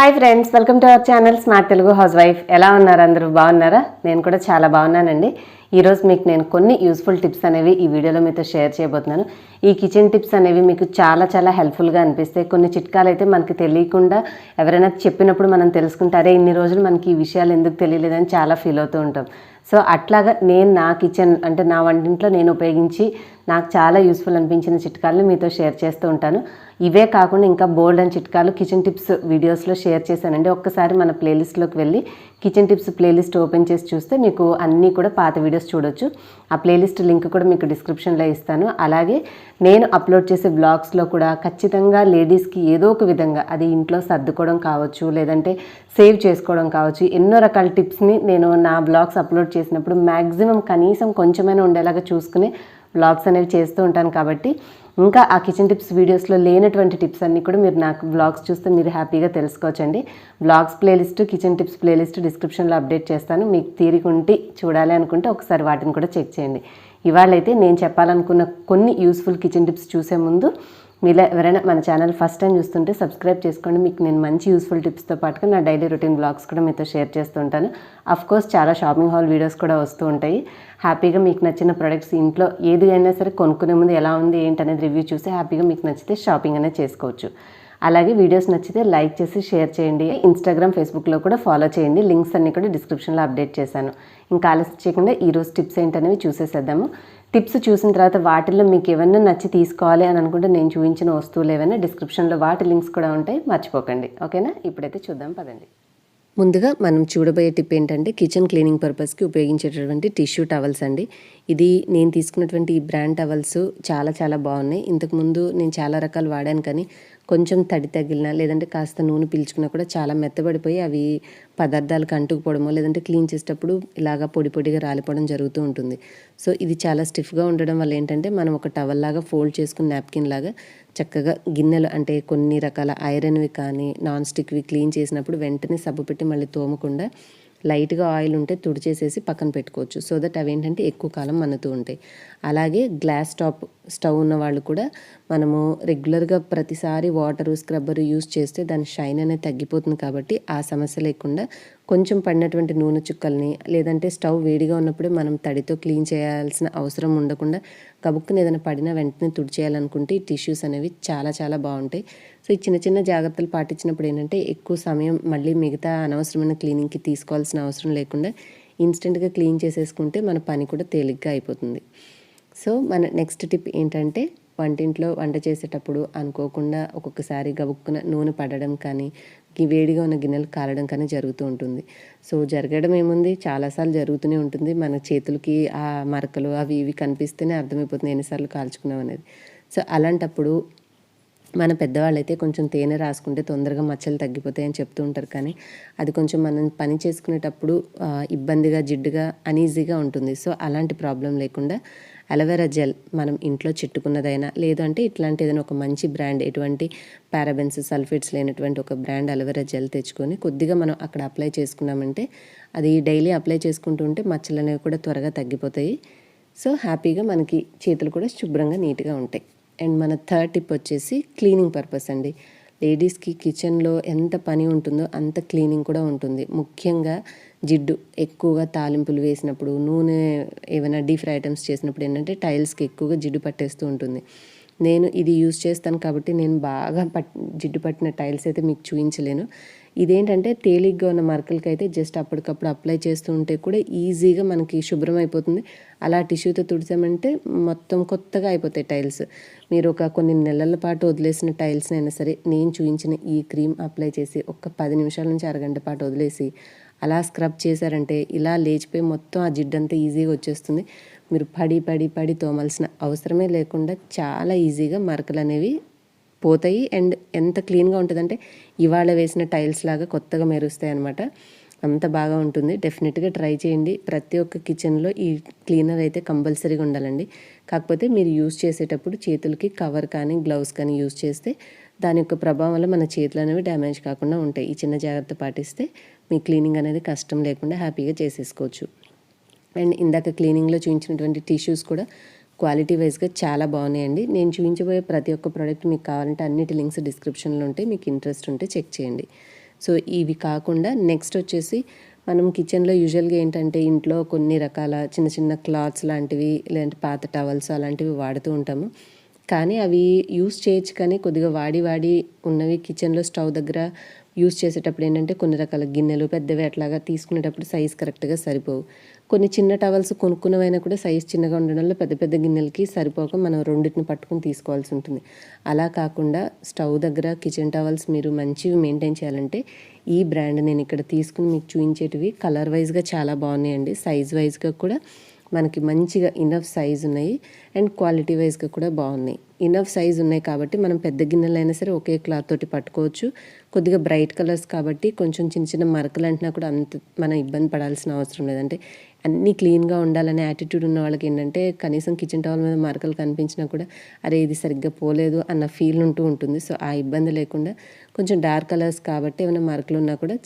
Hi friends, welcome to our channel smart Telugu house wife. ఎలా ఉన్నారు? అందరూ బాగున్నారా? నేను కూడా చాలా బాగున్నానండి. ఈరోజు మీకు నేను కొన్ని యూస్ఫుల్ టిప్స్ అనేవి ఈ వీడియోలో మీతో షేర్ చేయబోతున్నాను. ఈ కిచెన్ టిప్స్ అనేవి మీకు చాలా హెల్ప్ఫుల్గా అనిపిస్తాయి. కొన్ని చిట్కాలు అయితే మనకి తెలియకుండా ఎవరైనా చెప్పినప్పుడు మనం తెలుసుకుంటారే ఇన్ని రోజులు మనకి ఈ విషయాలు ఎందుకు తెలియలేదని చాలా ఫీల్ అవుతూ ఉంటాం. సో అట్లాగా నేను నా కిచెన్ అంటే నా వంటింట్లో నేను ఉపయోగించి నాకు చాలా యూస్ఫుల్ అనిపించిన చిట్కాలను మీతో షేర్ చేస్తూ ఉంటాను. ఇవే కాకుండా ఇంకా బోల్డ్ అండ్ చిట్కాలు కిచెన్ టిప్స్ వీడియోస్లో షేర్ చేశానండి. ఒక్కసారి మన ప్లేలిస్ట్లోకి వెళ్ళి కిచెన్ టిప్స్ ప్లేలిస్ట్ ఓపెన్ చేసి చూస్తే మీకు అన్నీ కూడా పాత వీడియోస్ చూడొచ్చు. ఆ ప్లేలిస్ట్ లింక్ కూడా మీకు డిస్క్రిప్షన్లో ఇస్తాను. అలాగే నేను అప్లోడ్ చేసే బ్లాగ్స్లో కూడా ఖచ్చితంగా లేడీస్కి ఏదో ఒక విధంగా అది ఇంట్లో సర్దుకోవడం కావచ్చు, లేదంటే సేవ్ చేసుకోవడం కావచ్చు, ఎన్నో రకాల టిప్స్ని నేను నా బ్లాగ్స్ అప్లోడ్ చేసినప్పుడు మ్యాక్సిమం కనీసం కొంచెమైనా ఉండేలాగా చూసుకుని బ్లాగ్స్ అనేవి చేస్తూ ఉంటాను. కాబట్టి ఇంకా ఆ కిచెన్ టిప్స్ వీడియోస్లో లేనటువంటి టిప్స్ అన్నీ కూడా మీరు నాకు బ్లాగ్స్ చూస్తే మీరు హ్యాపీగా తెలుసుకోవచ్చండి. Blogs playlist, kitchen tips playlist డిస్క్రిప్షన్లో అప్డేట్ చేస్తాను. మీకు తీరిక ఉంటే చూడాలి అనుకుంటే ఒకసారి వాటిని కూడా చెక్ చేయండి. ఇవాళైతే నేను చెప్పాలనుకున్న కొన్ని యూస్ఫుల్ కిచెన్ టిప్స్ చూసే ముందు మీలో ఎవరైనా మన ఛానల్ ఫస్ట్ టైం చూస్తుంటే సబ్స్క్రైబ్ చేసుకోండి. మీకు నేను మంచి యూస్ఫుల్ టిప్స్తో పాటుగా నా డైలీ రొటీన్ బ్లాగ్స్ కూడా మీతో షేర్ చేస్తూ ఉంటాను. అఫ్కోర్స్ చాలా షాపింగ్ హాల్ వీడియోస్ కూడా వస్తూ ఉంటాయి. హ్యాపీగా మీకు నచ్చిన ప్రొడక్ట్స్ ఇంట్లో ఏది అయినా సరే కొనుక్కునే ముందు ఎలా ఉంది ఏంటి అనేది రివ్యూ చూసి హ్యాపీగా మీకు నచ్చితే షాపింగ్ అనేది చేసుకోవచ్చు. అలాగే వీడియోస్ నచ్చితే లైక్ చేసి షేర్ చేయండి. ఇన్స్టాగ్రామ్, ఫేస్బుక్లో కూడా ఫాలో చేయండి. లింక్స్ అన్నీ కూడా డిస్క్రిప్షన్లో అప్డేట్ చేశాను. ఇంకా ఆలస్యం చేయకుండా ఈరోజు టిప్స్ ఏంటనేవి చూసేసేద్దాము. టిప్స్ చూసిన తర్వాత వాటిల్లో మీకు ఏమన్నా నచ్చి తీసుకోవాలి అని అనుకుంటే నేను చూపించిన వస్తువులు ఏమైనా డిస్క్రిప్షన్లో వాటి లింక్స్ కూడా ఉంటాయి, మర్చిపోకండి. ఓకేనా? ఇప్పుడైతే చూద్దాం పదండి. ముందుగా మనం చూడబోయే టిప్ ఏంటంటే కిచెన్ క్లీనింగ్ పర్పస్కి ఉపయోగించేటటువంటి టిష్యూ టవల్స్ అండి. ఇది నేను తీసుకున్నటువంటి ఈ బ్రాండ్ టవల్స్ చాలా బాగున్నాయి. ఇంతకుముందు నేను చాలా రకాలు వాడాను, కానీ కొంచెం తడి తగిలినా లేదంటే కాస్త నూనె పీల్చుకున్నా కూడా చాలా మెత్తబడిపోయి అవి పదార్థాలకు అంటుకుపోవడమో లేదంటే క్లీన్ చేసేటప్పుడు ఇలాగా పొడిగా రాలిపోవడం జరుగుతూ ఉంటుంది. సో ఇది చాలా స్టిఫ్గా ఉండడం వల్ల ఏంటంటే మనం ఒక టవల్ లాగా ఫోల్డ్ చేసుకుని నాప్కిన్ లాగా చక్కగా గిన్నెలు అంటే కొన్ని రకాల ఐరన్వి కానీ నాన్ స్టిక్వి క్లీన్ చేసినప్పుడు వెంటనే సబ్బు పెట్టి మళ్ళీ తోమకుండా లైట్గా ఆయిల్ ఉంటే తుడిచేసేసి పక్కన పెట్టుకోవచ్చు. సో దట్ అవి ఏంటంటే ఎక్కువ కాలం మన్నుతూ ఉంటాయి. అలాగే గ్లాస్ టాప్ స్టవ్ ఉన్న వాళ్ళు కూడా మనము రెగ్యులర్గా ప్రతిసారి వాటరు స్క్రబ్బరు యూస్ చేస్తే దాని షైన్ అనేది తగ్గిపోతుంది. కాబట్టి ఆ సమస్య లేకుండా కొంచెం పడినటువంటి నూనె చుక్కల్ని లేదంటే స్టవ్ వేడిగా ఉన్నప్పుడే మనం తడితో క్లీన్ చేయాల్సిన అవసరం ఉండకుండా గబుక్కుని ఏదైనా పడినా వెంటనే తుడిచేయాలనుకుంటే ఈ టిష్యూస్ అనేవి చాలా బాగుంటాయి. సో ఈ చిన్న జాగ్రత్తలు పాటించినప్పుడు ఏంటంటే ఎక్కువ సమయం మళ్ళీ మిగతా అనవసరమైన క్లీనింగ్కి తీసుకోవాల్సిన అవసరం లేకుండా ఇన్స్టెంట్గా క్లీన్ చేసేసుకుంటే మన పని కూడా తేలిగ్గా అయిపోతుంది. సో మన నెక్స్ట్ టిప్ ఏంటంటే వంటింట్లో వంట చేసేటప్పుడు అనుకోకుండా ఒక్కొక్కసారి గబుక్కున నూనె పడడం కానీ వేడిగా ఉన్న గిన్నెలు కాలడం కానీ జరుగుతూ ఉంటుంది. సో జరగడం ఏముంది, చాలాసార్లు జరుగుతూనే ఉంటుంది. మన చేతులకి ఆ మరకలు అవి ఇవి కనిపిస్తేనే అర్థమైపోతుంది ఎన్నిసార్లు కాల్చుకున్నాం అనేది. సో అలాంటప్పుడు మన పెద్దవాళ్ళు అయితే కొంచెం తేనె రాసుకుంటే తొందరగా మచ్చలు తగ్గిపోతాయని చెప్తూ ఉంటారు. కానీ అది కొంచెం మనం పని చేసుకునేటప్పుడు ఇబ్బందిగా, జిడ్డుగా, అనీజీగా ఉంటుంది. సో అలాంటి ప్రాబ్లం లేకుండా అలోవెరా జెల్ మనం ఇంట్లో చిట్టుకున్నదైనా లేదంటే ఇట్లాంటి ఏదైనా ఒక మంచి బ్రాండ్, ఎటువంటి పారాబెన్స్, సల్ఫేట్స్ లేనటువంటి ఒక బ్రాండ్ అలోవెరా జెల్ తెచ్చుకొని కొద్దిగా మనం అక్కడ అప్లై చేసుకున్నామంటే అది డైలీ అప్లై చేసుకుంటూ ఉంటే మచ్చలు అనేవి కూడా త్వరగా తగ్గిపోతాయి. సో హ్యాపీగా మనకి చేతులు కూడా శుభ్రంగా నీట్గా ఉంటాయి. అండ్ మన థర్డ్ టిప్ వచ్చేసి క్లీనింగ్ పర్పస్ అండి. లేడీస్కి కిచెన్లో ఎంత పని ఉంటుందో అంత క్లీనింగ్ కూడా ఉంటుంది. ముఖ్యంగా జిడ్డు ఎక్కువగా తాలింపులు వేసినప్పుడు, నూనె ఏమైనా డీప్ ఫ్రై ఐటమ్స్ చేసినప్పుడు ఏంటంటే టైల్స్కి ఎక్కువగా జిడ్డు పట్టేస్తూ ఉంటుంది. నేను ఇది యూజ్ చేస్తాను కాబట్టి నేను బాగా జిడ్డు పట్టిన టైల్స్ అయితే మీకు చూపించలేను. ఇదేంటంటే తేలిగ్గా ఉన్న మరకలకి అయితే జస్ట్ అప్పటికప్పుడు అప్లై చేస్తూ ఉంటే కూడా ఈజీగా మనకి శుభ్రం అయిపోతుంది. అలా టిష్యూతో తుడిచామంటే మొత్తం కొత్తగా అయిపోతాయి టైల్స్. మీరు ఒక కొన్ని నెలల పాటు వదిలేసిన టైల్స్ని అయినా సరే నేను చూపించిన ఈ క్రీమ్ అప్లై చేసి ఒక 10 నిమిషాల నుంచి అరగంట పాటు వదిలేసి అలా స్క్రబ్ చేశారంటే ఇలా లేచిపోయి మొత్తం ఆ జిడ్డంతా ఈజీగా వచ్చేస్తుంది. మీరు పడి తోమాల్సిన అవసరమే లేకుండా చాలా ఈజీగా మరకలు అనేవి పోతాయి. అండ్ ఎంత క్లీన్గా ఉంటుందంటే ఇవాళ వేసిన టైల్స్ లాగా కొత్తగా మెరుస్తాయి అనమాట. అంత బాగా ఉంటుంది. డెఫినెట్గా ట్రై చేయండి. ప్రతి ఒక్క కిచెన్లో ఈ క్లీనర్ అయితే కంపల్సరీగా ఉండాలండి. కాకపోతే మీరు యూజ్ చేసేటప్పుడు చేతులకి కవర్ కానీ గ్లౌస్ కానీ యూజ్ చేస్తే దాని యొక్క ప్రభావం వల్ల మన చేతులు అనేవి డ్యామేజ్ కాకుండా ఉంటాయి. ఈ చిన్న జాగ్రత్త పాటిస్తే మీ క్లీనింగ్ అనేది కష్టం లేకుండా హ్యాపీగా చేసేసుకోవచ్చు. అండ్ ఇందాక క్లీనింగ్లో చూపించినటువంటి టిష్యూస్ కూడా క్వాలిటీ వైజ్గా చాలా బాగున్నాయండి. నేను చూపించబోయే ప్రతి ఒక్క ప్రోడక్ట్ మీకు కావాలంటే అన్నిటి లింక్స్ డిస్క్రిప్షన్లో ఉంటాయి. మీకు ఇంట్రెస్ట్ ఉంటే చెక్ చేయండి. సో ఇవి కాకుండా నెక్స్ట్ వచ్చేసి మనం కిచెన్లో యూజువల్గా ఏంటంటే ఇంట్లో కొన్ని రకాల చిన్న చిన్న క్లాత్స్ లాంటివి లేదంటే పాత టవల్స్ అలాంటివి వాడుతూ ఉంటాము. కానీ అవి యూస్ చేయొచ్చు, కానీ కొద్దిగా వాడి ఉన్నవి కిచెన్లో స్టవ్ దగ్గర యూస్ చేసేటప్పుడు ఏంటంటే కొన్ని రకాల గిన్నెలు పెద్దవి అట్లాగా తీసుకునేటప్పుడు సైజ్ కరెక్ట్గా సరిపోవు. కొన్ని చిన్న టవల్స్ కొనుక్కున్నవైనా కూడా సైజ్ చిన్నగా ఉండడం వల్ల పెద్ద పెద్ద గిన్నెలకి సరిపోక మనం రెండింటిని పట్టుకుని తీసుకోవాల్సి ఉంటుంది. అలా కాకుండా స్టవ్ దగ్గర కిచెన్ టవల్స్ మీరు మంచివి మెయింటైన్ చేయాలంటే ఈ బ్రాండ్ నేను ఇక్కడ తీసుకుని మీకు చూపించేటివి కలర్ వైజ్గా చాలా బాగున్నాయండి. సైజ్ వైజ్గా కూడా మనకి మంచిగా ఇనఫ్ సైజ్ ఉన్నాయి అండ్ క్వాలిటీ వైజ్గా కూడా బాగున్నాయి. ఇనఫ్ సైజ్ ఉన్నాయి కాబట్టి మనం పెద్ద గిన్నెలైనా సరే ఒకే క్లాత్ తోటి పట్టుకోవచ్చు. కొద్దిగా బ్రైట్ కలర్స్ కాబట్టి కొంచెం చిన్న చిన్న మరకలు అంటున్నా కూడా అంత మనం ఇబ్బంది పడాల్సిన అవసరం లేదంటే అన్నీ క్లీన్గా ఉండాలనే యాటిట్యూడ్ ఉన్న వాళ్ళకి ఏంటంటే కనీసం కిచెన్ టవల్ మీద మరకలు కనిపించినా కూడా అరే ఇది సరిగ్గా పోలేదు అన్న ఫీల్ ఉంటుంది. సో ఆ ఇబ్బంది లేకుండా కొంచెం డార్క్ కలర్స్ కాబట్టి ఏమైనా మరకలు ఉన్నా కూడా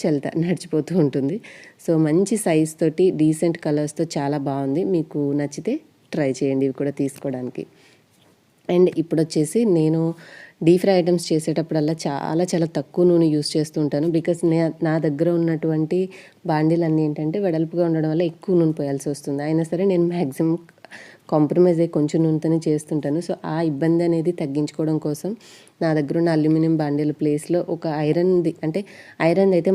నడిచిపోతూ ఉంటుంది. సో మంచి సైజ్ తోటి డీసెంట్ కలర్స్తో చాలా బాగుంది. మీకు నచ్చితే ట్రై చేయండి ఇవి కూడా తీసుకోవడానికి. అండ్ ఇప్పుడు వచ్చేసి నేను డీప్ ఫ్రై ఐటమ్స్ చేసేటప్పుడల్లా చాలా తక్కువ నూనె యూస్ చేస్తూ ఉంటాను. బికాస్ నా దగ్గర ఉన్నటువంటి బాండీలన్నీ ఏంటంటే వెడల్పుగా ఉండడం వల్ల ఎక్కువ నూనె పోయాల్సి వస్తుంది. అయినా సరే నేను మ్యాక్సిమం కాంప్రమైజ్ అయ్యి కొంచెం నూనెతోనే చేస్తుంటాను. సో ఆ ఇబ్బంది అనేది తగ్గించుకోవడం కోసం నా దగ్గర ఉన్న అల్యూమినియం బాండీల ప్లేస్లో ఒక ఐరన్ది, అంటే ఐరన్ అయితే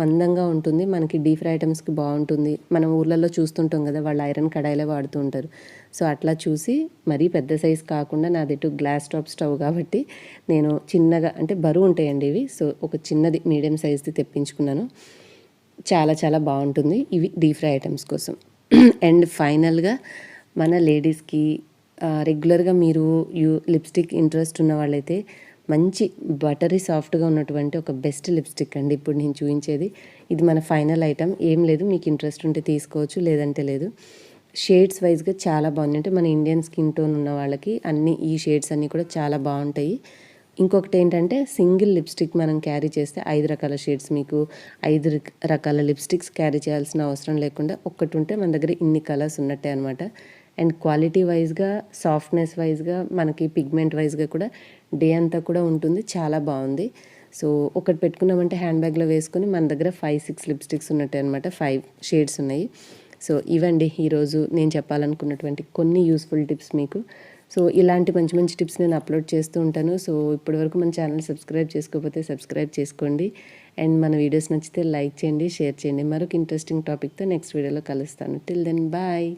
మందంగా ఉంటుంది, మనకి డీప్ ఫ్రై ఐటమ్స్కి బాగుంటుంది. మనం ఊర్లలో చూస్తుంటాం కదా, వాళ్ళు ఐరన్ కడాయిలే వాడుతూ ఉంటారు. సో అట్లా చూసి మరీ పెద్ద సైజ్ కాకుండా నాది గ్లాస్ టాప్ స్టవ్ కాబట్టి నేను చిన్నగా, అంటే బరువు ఉంటాయండి ఇవి, సో ఒక చిన్నది మీడియం సైజ్ది తెప్పించుకున్నాను. చాలా బాగుంటుంది ఇవి డీప్ ఫ్రై ఐటమ్స్ కోసం. అండ్ ఫైనల్గా మన లేడీస్కి రెగ్యులర్గా మీరు లిప్స్టిక్ ఇంట్రెస్ట్ ఉన్న వాళ్ళైతే మంచి బటరీ సాఫ్ట్గా ఉన్నటువంటి ఒక బెస్ట్ లిప్స్టిక్ అండి ఇప్పుడు నేను చూపించేది. ఇది మన ఫైనల్ ఐటమ్. ఏం లేదు, మీకు ఇంట్రెస్ట్ ఉంటే తీసుకోవచ్చు, లేదంటే లేదు. షేడ్స్ వైజ్గా చాలా బాగుంది. అంటే మన ఇండియన్ స్కిన్ టోన్ ఉన్న వాళ్ళకి ఈ షేడ్స్ అన్నీ కూడా చాలా బాగుంటాయి. ఇంకొకటి ఏంటంటే సింగిల్ లిప్స్టిక్ మనం క్యారీ చేస్తే 5 రకాల షేడ్స్, మీకు 5 రకాల లిప్స్టిక్స్ క్యారీ చేయాల్సిన అవసరం లేకుండా ఒక్కటి ఉంటే మన దగ్గర ఇన్ని కలర్స్ ఉన్నట్టే అనమాట. అండ్ క్వాలిటీ వైజ్గా, సాఫ్ట్నెస్ వైజ్గా, మనకి పిగ్మెంట్ వైజ్గా కూడా డే అంతా కూడా ఉంటుంది. చాలా బాగుంది. సో ఒకటి పెట్టుకున్నామంటే హ్యాండ్ బ్యాగ్లో వేసుకొని మన దగ్గర 5-6 లిప్స్టిక్స్ ఉన్నట్టే అనమాట. 5 షేడ్స్ ఉన్నాయి. సో ఇవండి ఈరోజు నేను చెప్పాలనుకున్నటువంటి కొన్ని యూస్ఫుల్ టిప్స్ మీకు. సో ఇలాంటి మంచి టిప్స్ నేను అప్లోడ్ చేస్తూ ఉంటాను. సో ఇప్పటివరకు మన ఛానల్ సబ్స్క్రైబ్ చేసుకోకపోతే సబ్స్క్రైబ్ చేసుకోండి. అండ్ మన వీడియోస్ నచ్చితే లైక్ చేయండి, షేర్ చేయండి. మరొక ఇంట్రెస్టింగ్ టాపిక్తో నెక్స్ట్ వీడియోలో కలుస్తాను. Till then bye.